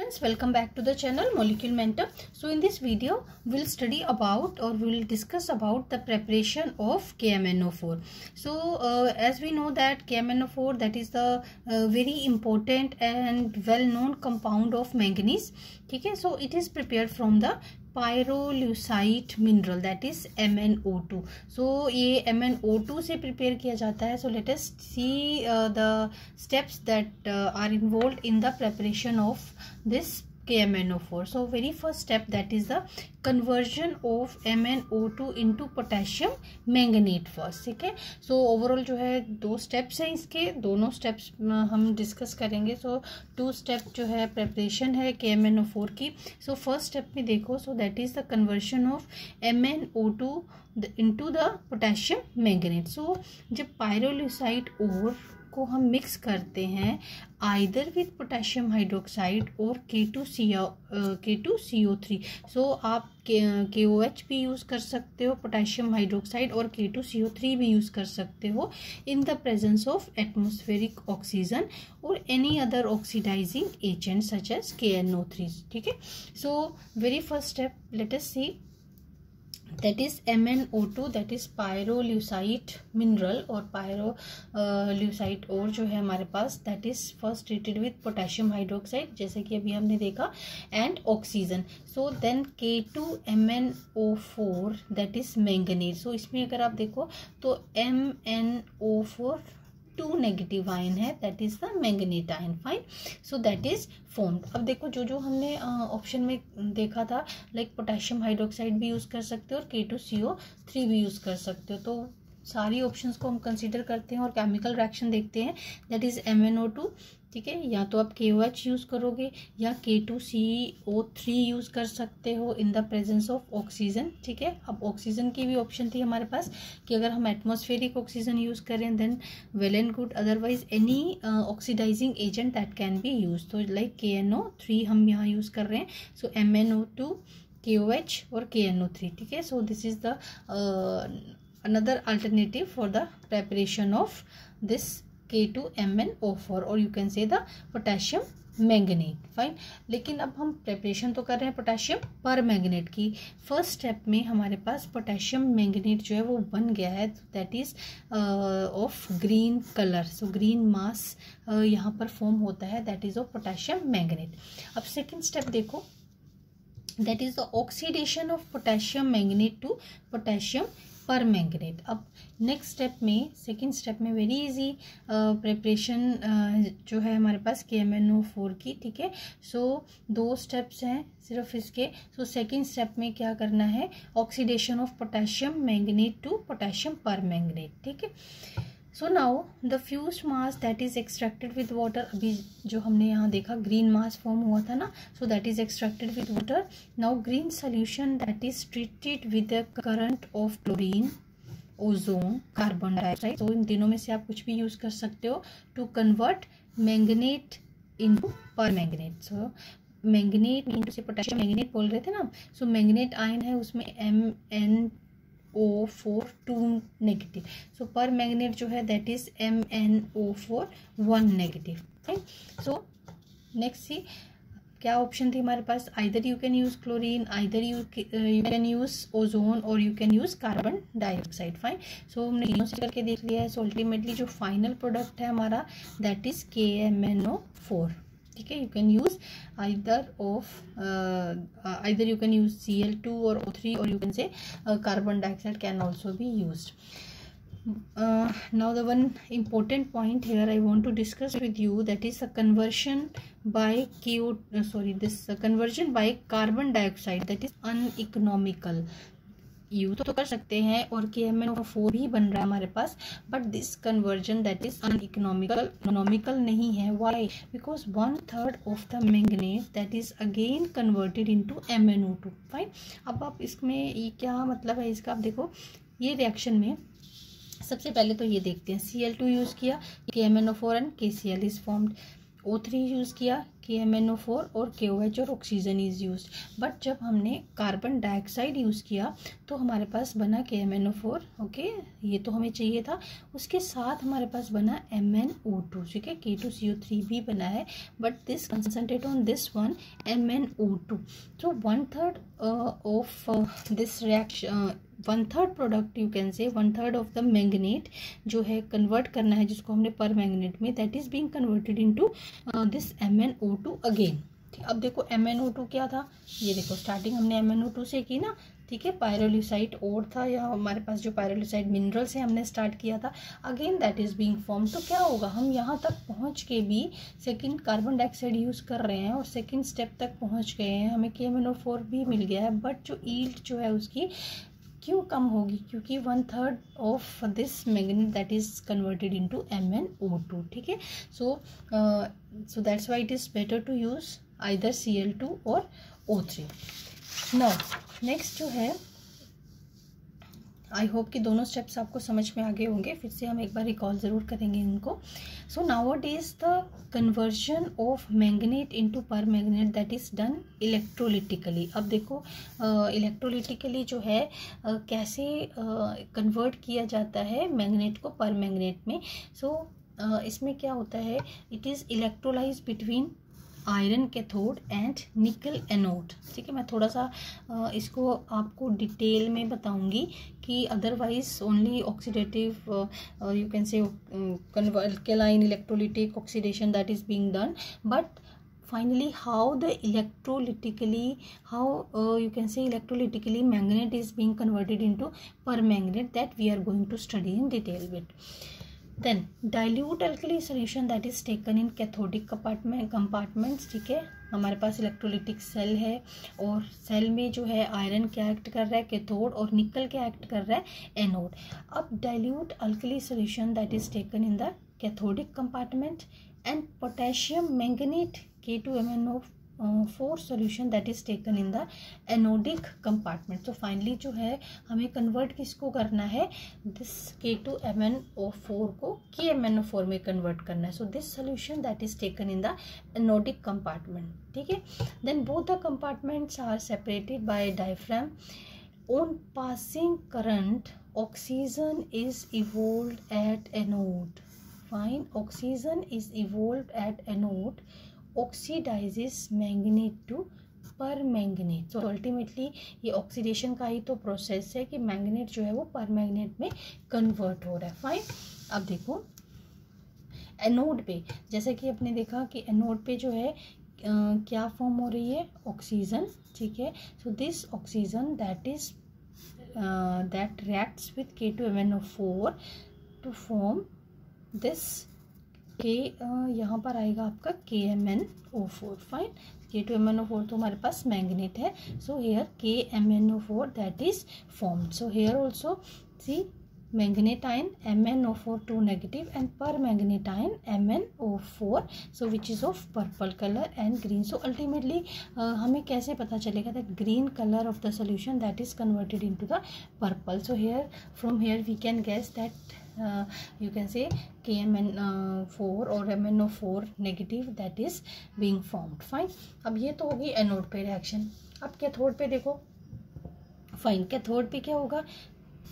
Friends, welcome back to the channel Molecule Mentor. So in this video we'll study about or we'll discuss about the preparation of KMnO4. So as we know that KMnO4, that is the very important and well known compound of manganese. Okay, so it is prepared from the pyrolusite mineral, that is MnO2. So ये MnO2 से prepare किया जाता है. So let us see the steps that are involved in the preparation of this KMnO4. So very first step, that is the conversion of MnO2 into potassium manganate first. ठीक है, so overall जो है दो steps हैं इसके, दोनों steps हम discuss करेंगे. So two step जो है preparation है KMnO4 की. So first step में देखो, so that is the conversion of MnO2 into the potassium manganate. So जब pyrolusite ore को हम मिक्स करते हैं आइदर विथ पोटेशियम हाइड्रोक्साइड और K2CO3. सो आप KOH भी यूज़ कर सकते हो, पोटेशियम हाइड्रोक्साइड, और K2CO3 भी यूज़ कर सकते हो in the presence of atmospheric oxygen और any other oxidising agent such as KNO3. ठीक है, so very first step let us see, that is MnO2, that is pyrolusite mineral और pyrolusite ore जो है हमारे पास, that is first treated with potassium hydroxide जैसे कि अभी हमने देखा and oxygen. So then K2MnO4, that is manganese. So इसमें अगर आप देखो तो MnO4 2 नेगेटिव आयन है, that is the manganate ion. Fine, so that is formed. अब देखो जो हमने ऑप्शन में देखा था, लाइक पोटेशियम हाइड्रोक्साइड भी यूज़ कर सकते हो और K2CO3 भी यूज़ कर सकते हो. तो सारी ऑप्शंस को हम कंसीडर करते हैं और केमिकल रिएक्शन देखते हैं, दैट इज MnO2. ठीक है, या तो आप KOH यूज़ करोगे या K2CO3 यूज़ कर सकते हो in the presence of oxygen. ठीक है, अब ऑक्सीजन की भी ऑप्शन थी हमारे पास कि अगर हम एटमॉस्फेरिक ऑक्सीजन यूज़ करें then well and good, otherwise any oxidising agent that can be use. तो लाइक KNO3 हम यहाँ यूज़ कर रहे हैं. सो MnO2, KOH और KNO3. ठीक है, so this is the another alternative for the preparation of this K2MnO4 or you can say the potassium manganate. Fine, लेकिन अब हम प्रेपरेशन तो कर रहे हैं पोटेशियम पर मैंगनेट की. फर्स्ट स्टेप में हमारे पास पोटेशियम मैंगनेट जो है वो बन गया है, that is of green colour. So green mass यहाँ पर फॉर्म होता है, that is of potassium manganate. अब सेकेंड स्टेप देखो, that is the oxidation of potassium manganate to potassium permanganate. अब नेक्स्ट स्टेप में, सेकेंड स्टेप में very easy preparation जो है हमारे पास KMnO4 की. ठीक है, सो दो स्टेप्स हैं सिर्फ इसके. सो सेकेंड स्टेप में क्या करना है, oxidation of potassium manganate to potassium permanganate. ठीक है, so now the fused mass that is extracted with water. अभी जो हमने यहाँ देखा ग्रीन मास फॉर्म हुआ था ना, सो that is extracted with water. Now green solution that is treated with the current of chlorine, ozone, carbon dioxide. तो इन तीनों में से आप कुछ भी यूज कर सकते हो टू कन्वर्ट मैंगनेट इनटू पर मैंगनेट. सो मैंगनेट मीन से पोटेशियम मैंगनेट बोल रहे थे ना, सो मैंगनेट आयन है उसमें MnO4 2 नेगेटिव. सो पर मैंगनेट जो है that is MnO4 1 negative. Right, so next C क्या ऑप्शन थी हमारे पास, either you can use chlorine, either you can use ozone और you can use carbon dioxide. Fine, so हमने तीनों से करके देख लिया है. सो अल्टीमेटली जो फाइनल प्रोडक्ट है हमारा दैट इज KMnO4. ठीक है, you can use either you can use Cl2 और O3 और you can say carbon dioxide can also be used. Now the one important point here I want to discuss with you, that is the conversion by conversion by carbon dioxide, that is uneconomical. Use तो कर सकते हैं और KMnO4 भी बन रहा है हमारे पास, but this conversion that is economical नहीं है. Why? Because 1/3 of the manganate that is again converted into MnO2. Fine, अब आप इसमें ये क्या मतलब है इसका, आप देखो ये रिएक्शन में सबसे पहले तो ये देखते हैं, Cl2 यूज किया, KMnO4 and KCl is formed. O3 use किया, KMnO4 और KOH और ऑक्सीजन इज़ यूज। बट जब हमने कार्बन डाइऑक्साइड यूज़ किया तो हमारे पास बना KMnO4, ओके, ये तो हमें चाहिए था। उसके साथ हमारे पास बना MnO2, ठीक है, K2CO3 भी बना है, but this concentrate on this one MnO2। So 1/3 of this reaction, 1/3 product you can से, 1/3 ऑफ द मैंगनेट जो है कन्वर्ट करना है जिसको हमने पर मैंगनेट में, that is being converted into this MnO2 again. अब देखो MnO2 क्या था, ये देखो स्टार्टिंग हमने MnO2 से की ना, ठीक है, पायरोलिसाइट और था या हमारे पास जो पायरोलिसाइट मिनरल से हमने स्टार्ट किया था, again that is being form. तो क्या होगा, हम यहाँ तक पहुँच के भी सेकंड कार्बन डाइऑक्साइड यूज़ कर रहे हैं और सेकंड स्टेप तक पहुँच गए हैं, हमें KMnO4 भी मिल गया है, बट जो ईल्ड जो है उसकी क्यों कम होगी, क्योंकि 1/3 of this manganese that is converted into MnO2, ठीक है। So that's why it is better to use either Cl2 और O3। नाउ नेक्स्ट जो है, आई होप कि दोनों स्टेप्स आपको समझ में आ गए होंगे, फिर से हम एक बार रिकॉल ज़रूर करेंगे इनको। So nowadays the conversion of manganate into permanganate that is done electrolytically. अब देखो इलेक्ट्रोलिटिकली जो है कैसे कन्वर्ट किया जाता है मैंगनेट को पर मैंगनेट में। सो इसमें क्या होता है, it is electrolysed between iron cathode and निकल एनोड, ठीक है। मैं थोड़ा सा इसको आपको डिटेल में बताऊंगी कि otherwise only oxidative you can से alkaline electrolytic oxidation that is being done, but finally how the electrolytically you can say electrolytically manganate is being converted into permanganate, that we are going to study in detail bit. Then dilute alkali solution that is taken in cathodic compartments, ठीक है। हमारे पास electrolytic cell है और cell में जो है iron क्या act कर रहा है, कैथोड, और निकल क्या एक्ट कर रहा है, एनोड। अब dilute alkali solution that is taken in the cathodic compartment and potassium manganate K2MnO4 solution that is taken in the anodic compartment. So finally जो है हमें कन्वर्ट किसको करना है, this K2MnO4 को KMnO4 में कन्वर्ट करना है। So this solution that is taken in the anodic compartment, ठीक है। Then both the compartments are separated by a diaphragm. On passing current, oxygen is evolved at anode. Fine, oxygen is evolved at anode. Oxidises manganate to permanganate. तो ultimately ये oxidation का ही तो process है कि manganate जो है वो पर मैंगनेट में कन्वर्ट हो रहा है। फाइन, अब देखो एनोड पे, जैसे कि आपने देखा कि एनोड पे जो है क्या फॉर्म हो रही है, ऑक्सीजन, ठीक है। So this oxygen that is that reacts with K2MnO4 to form this यहाँ पर आएगा आपका KMnO4। फाइन, K2MnO4 तो हमारे पास मैंगनेट है, so here KMnO4 that is formed. So here also see manganate ion MnO4 2 negative and permanganate ion MnO4 so which is of purple colour and green. So ultimately हमें कैसे पता चलेगा that green colour of the solution that is converted into the purple. So here from here we can guess that you can say KMnO4 और MnO4 negative that is being formed. Fine, अब ये तो होगी anode पे reaction. अब cathode पे देखो, fine, cathode पे क्या होगा,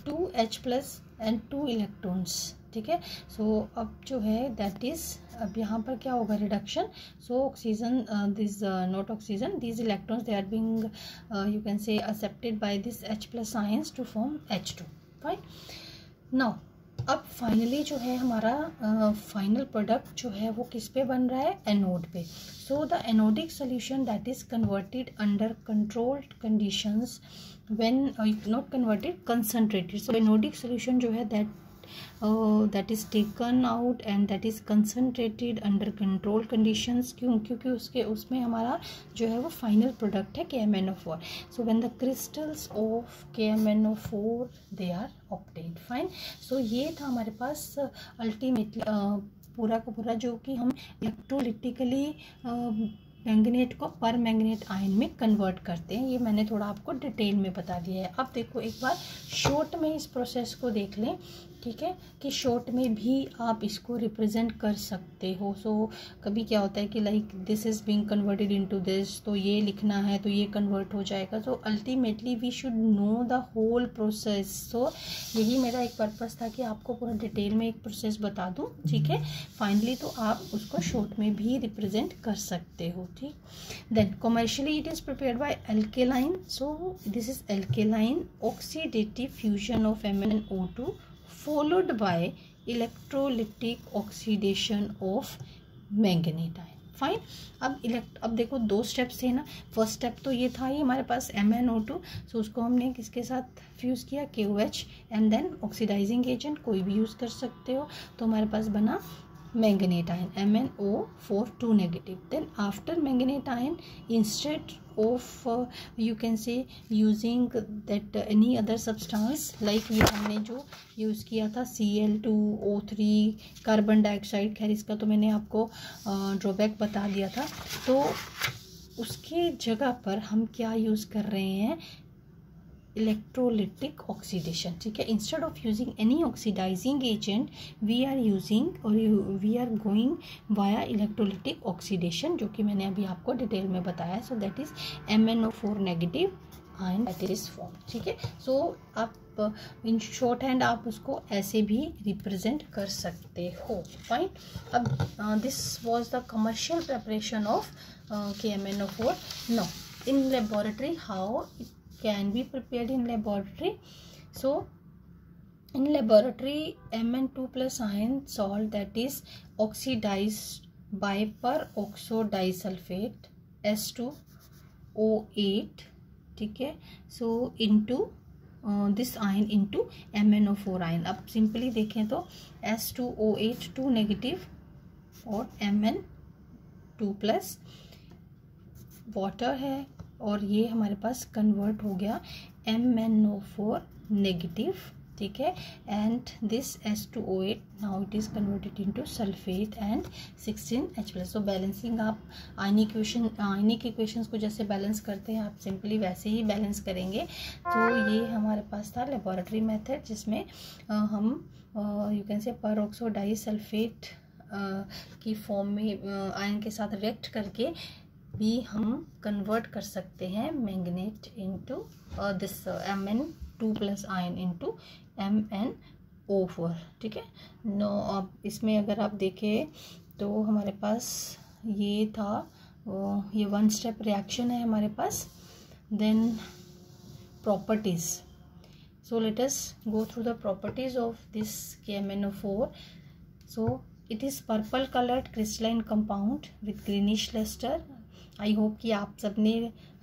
2H+ एंड 2 इलेक्ट्रॉन्स, ठीक है। सो अब जो है दैट इज, अब यहाँ पर क्या होगा, reduction. So oxygen this not oxygen, this electrons they are being you can say accepted by this H+ ions to form H2। Fine, now अब फाइनली जो है हमारा फाइनल प्रोडक्ट जो है वो किस पे बन रहा है, एनोड पे। So the anodic solution that is converted under controlled conditions when not converted, concentrated. So anodic solution जो है that is taken out and that is concentrated under control conditions. क्यों, क्योंकि उसमें हमारा जो है वो फाइनल प्रोडक्ट है KMnO4। So when the crystals of KMnO4 they are obtained. Fine, so ये था हमारे पास अल्टीमेटली पूरा का पूरा जो कि हम इलेक्ट्रोलिटिकली मैंगनेट को पर मैंगनेट आयन में कन्वर्ट करते हैं, ये मैंने थोड़ा आपको डिटेल में बता दिया है। अब देखो एक बार शॉर्ट में इस प्रोसेस को देख लें ठीक है, कि शॉर्ट में भी आप इसको रिप्रेजेंट कर सकते हो। सो कभी क्या होता है कि like this is being converted into this, तो ये लिखना है तो ये कन्वर्ट हो जाएगा। तो ultimately we should know the whole process. So यही मेरा एक पर्पस था कि आपको पूरा डिटेल में एक प्रोसेस बता दूं, ठीक है। फाइनली तो आप उसको शॉर्ट में भी रिप्रेजेंट कर सकते हो, ठीक। Then commercially it is prepared by alkaline. So this is alkaline oxidative fusion of MnO2 followed by electrolytic oxidation of manganese ion. Fine. अब देखो 2 स्टेप्स थे ना। फर्स्ट स्टेप तो ये था, ये हमारे पास MnO2, सो उसको हमने किसके साथ फ्यूज़ किया, KOH, and then oxidising agent कोई भी यूज़ कर सकते हो, तो हमारे पास बना manganese ion, MnO4 2 negative. Then after manganese ion, instead of you can say using that any other substance, like ये हमने जो यूज़ किया था Cl2O3 कार्बन डाइऑक्साइड, खैर इसका तो मैंने आपको ड्रॉबैक बता दिया था। तो उसके जगह पर हम क्या यूज़ कर रहे हैं, इलेक्ट्रोलिटिक ऑक्सीडेशन, ठीक है। Instead of using any oxidising agent we are using और we are going via electrolytic oxidation, जो कि मैंने अभी आपको डिटेल में बताया। So that is MnO4 negative ion that is form, ठीक है। सो आप इन शॉर्ट हैंड आप उसको ऐसे भी रिप्रेजेंट कर सकते हो, फाइन। अब this was the commercial preparation of MnO4। No in laboratory how can be prepared in laboratory. So in laboratory Mn2 plus ion salt that is oxidized by peroxo disulfate S2O8, ठीक है। so into this ion into MnO4 ion। अब simply देखें तो S2O8 2 negative और Mn2 plus water है, और ये हमारे पास कन्वर्ट हो गया MnO4 नेगेटिव, ठीक है। And this S2O8 now it is converted into sulphate and 16H+। तो बैलेंसिंग आप आयनिक इक्वेशंस को जैसे बैलेंस करते हैं आप सिंपली वैसे ही बैलेंस करेंगे। तो ये हमारे पास था लेबोरेटरी मेथड, जिसमें हम यू कैन से पेरोक्सो डाइसल्फेट की फॉर्म में आयन के साथ रिएक्ट करके भी हम कन्वर्ट कर सकते हैं manganate into this Mn2 plus ion into MnO4, ठीक है। नो अब इसमें अगर आप देखें तो हमारे पास ये था, ये 1 स्टेप रिएक्शन है हमारे पास। Then properties, so let us go through the properties of this MnO4। So it is purple coloured crystalline compound with greenish lustre. I hope कि आप सबने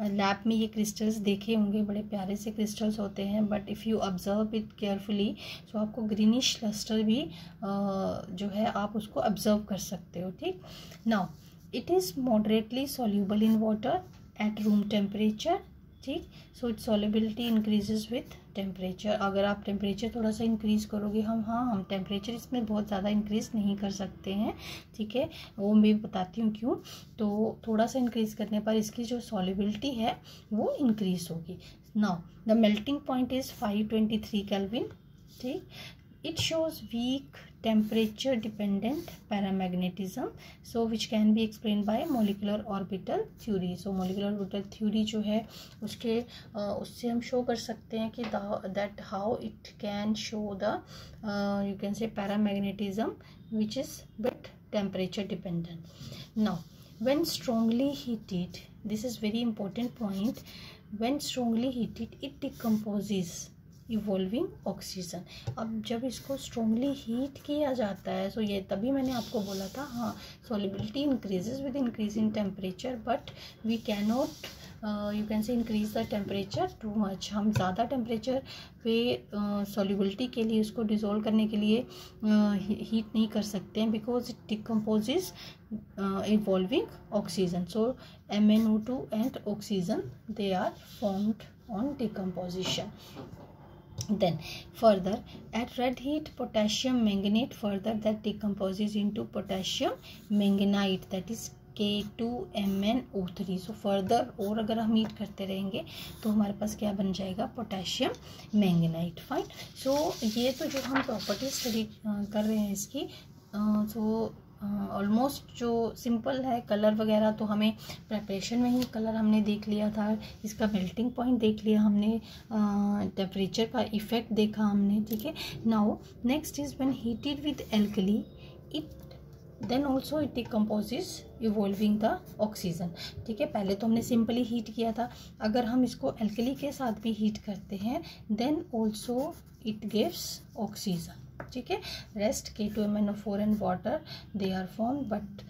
लैब में ये क्रिस्टल्स देखे होंगे, बड़े प्यारे से क्रिस्टल्स होते हैं, but if you observe it carefully so आपको ग्रीनिश लस्टर भी जो है आप उसको ऑब्जर्व कर सकते हो, ठीक। Now it is moderately soluble in water at room temperature, ठीक। So its solubility increases with temperature. अगर आप टेम्परेचर थोड़ा सा इंक्रीज़ करोगे, हम टेम्परेचर इसमें बहुत ज़्यादा इंक्रीज़ नहीं कर सकते हैं, ठीक है। वो मैं बताती हूँ क्यों। तो थोड़ा सा इंक्रीज़ करने पर इसकी जो सॉल्युबिलिटी है वो इंक्रीज़ होगी। Now the melting point is 523 kelvin, ठीक। It shows weak temperature dependent paramagnetism, so which can be explained by molecular orbital theory। so molecular orbital theory जो है उसके उससे हम शो कर सकते हैं कि that how it can show the you can say paramagnetism which is bit temperature dependent। now when strongly heated, this is very important point, when strongly heated it decomposes evolving oxygen. अब जब इसको strongly heat किया जाता है, सो ये तभी मैंने आपको बोला था, हाँ solubility increases with increase in temperature, but we can not you can say increase the temperature too much. हम ज़्यादा टेम्परेचर पे सॉल्युबिलिटी के लिए उसको डिज़ोल्व करने के लिए हीट नहीं कर सकते हैं, because it decomposes evolving oxygen. So MnO2 and oxygen they are formed on decomposition. Then further at red heat potassium manganate further that decomposes into potassium manganite, that is K2MnO3। So further और अगर हम heat करते रहेंगे तो हमारे पास क्या बन जाएगा, पोटेशियम मैंगनाइट। फाइन। सो ये तो जो हम प्रॉपर्टी स्टडी कर रहे हैं इसकी, सो ऑलमोस्ट जो सिंपल है, कलर वगैरह तो हमें प्रेपरेशन में ही कलर हमने देख लिया था, इसका मेल्टिंग पॉइंट देख लिया हमने, टेम्परेचर का इफेक्ट देखा हमने, ठीक है। Now next is when heated with alkali it then also it decomposes evolving the oxygen, ठीक है। पहले तो हमने सिंपली हीट किया था, अगर हम इसको एल्कली के साथ भी हीट करते हैं then also it gives oxygen, ठीक है। Rest K2MnO4 and water they are formed, but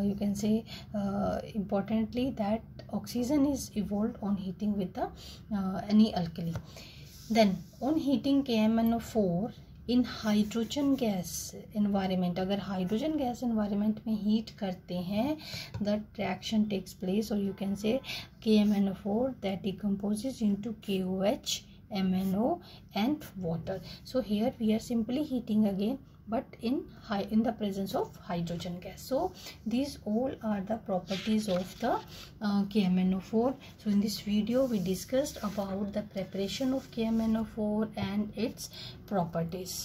you can say importantly that oxygen is evolved on heating with the any alkali. Then on heating KMnO4 in hydrogen gas environment, अगर hydrogen gas environment में heat करते हैं the reaction takes place, और you can से KMnO4 that decomposes into KOH, MnO and water. So here we are simply heating again, but in the presence of hydrogen gas. So these all are the properties of the KMnO4. So in this video we discussed about the preparation of KMnO4 and its properties.